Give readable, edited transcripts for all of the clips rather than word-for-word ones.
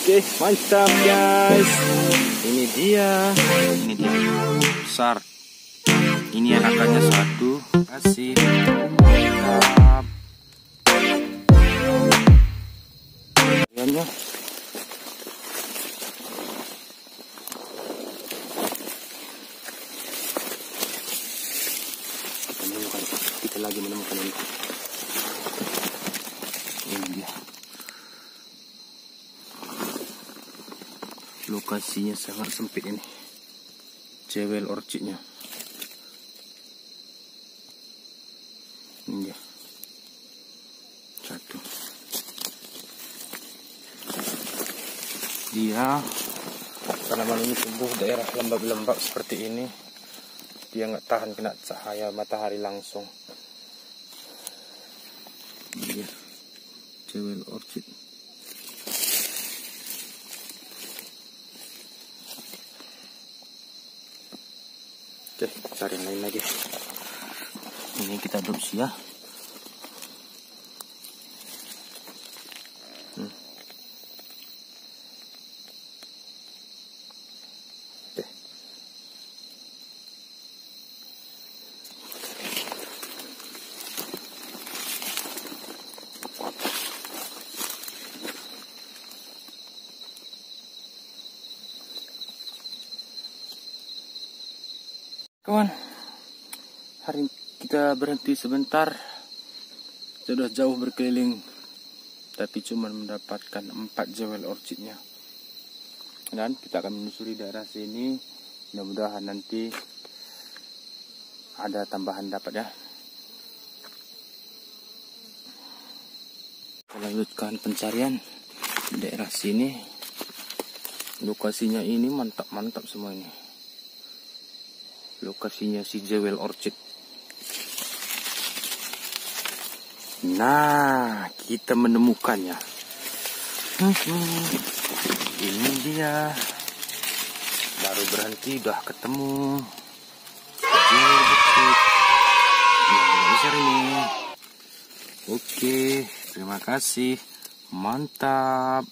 Oke, mantap guys. Ini dia besar. Ini anakannya satu. Kasih. Mantap. Ayamnya. Kita lagi menemukan ini. Ini dia. Lokasinya sangat sempit ini. Jewel orchidnya. Ini dia. Satu. Dia tanaman ini tumbuh daerah lembab-lembab seperti ini. Dia nggak tahan kena cahaya matahari langsung. Ini dia. Jewel orchid. Oke, cari yang lain lagi. Ini kita adopsi ya. Oke. Kawan, hari kita berhenti sebentar. Sudah jauh berkeliling, tapi cuma mendapatkan 4 jewel orchidnya. Dan kita akan menyusuri daerah sini. Mudah-mudahan nanti ada tambahan dapat ya. Kita lanjutkan pencarian di daerah sini. Lokasinya ini mantap-mantap semua ini. Lokasinya si jewel orchid. Nah, kita menemukannya. Ini dia. Baru berhenti udah ketemu jewel orchid yang besar ini. Oke, terima kasih. Mantap.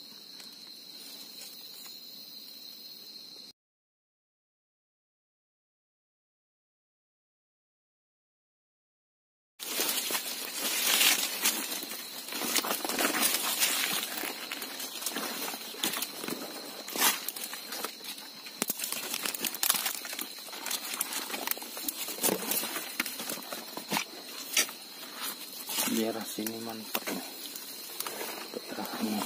Daerah sini mantap nih. Daerah ini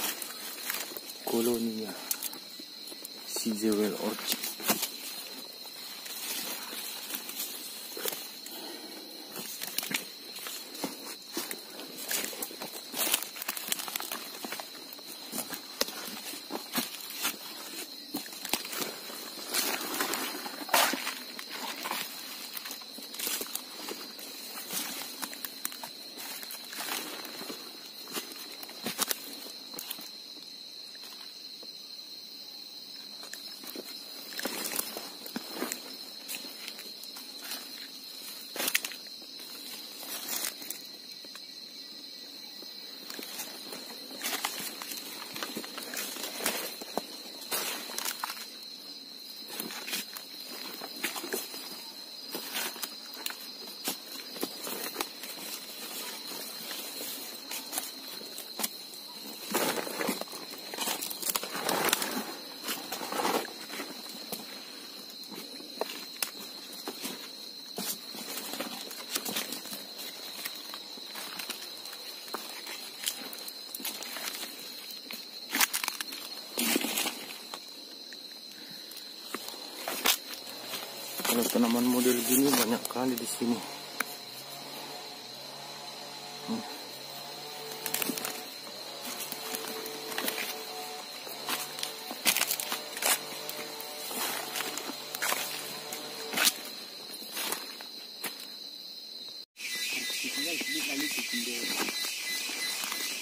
koloninya si jewel orchid. Kalau tanaman model gini banyak kali di sini.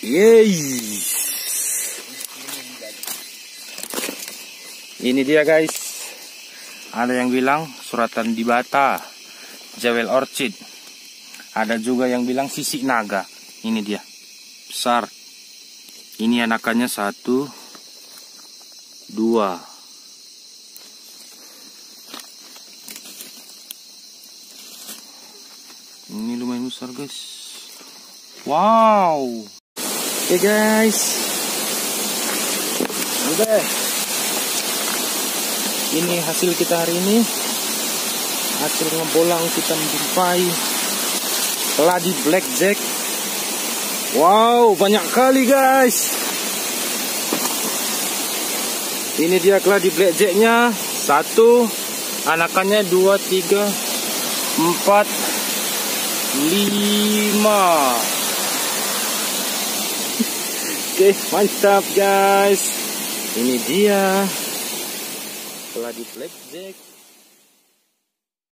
Yeay. Ini dia guys. Ada yang bilang suratan di bata, jewel orchid. Ada juga yang bilang sisik naga. Ini dia, besar. Ini anakannya satu. 2. Ini lumayan besar guys. Wow. Oke guys, udah. Ini hasil kita hari ini. Hasil ngebolang kita menjumpai keladi blackjack. Wow, banyak kali guys. Ini dia keladi blackjacknya. 1, anakannya 2, 3, 4, 5. Oke, mantap guys. Ini dia keladi blackjack.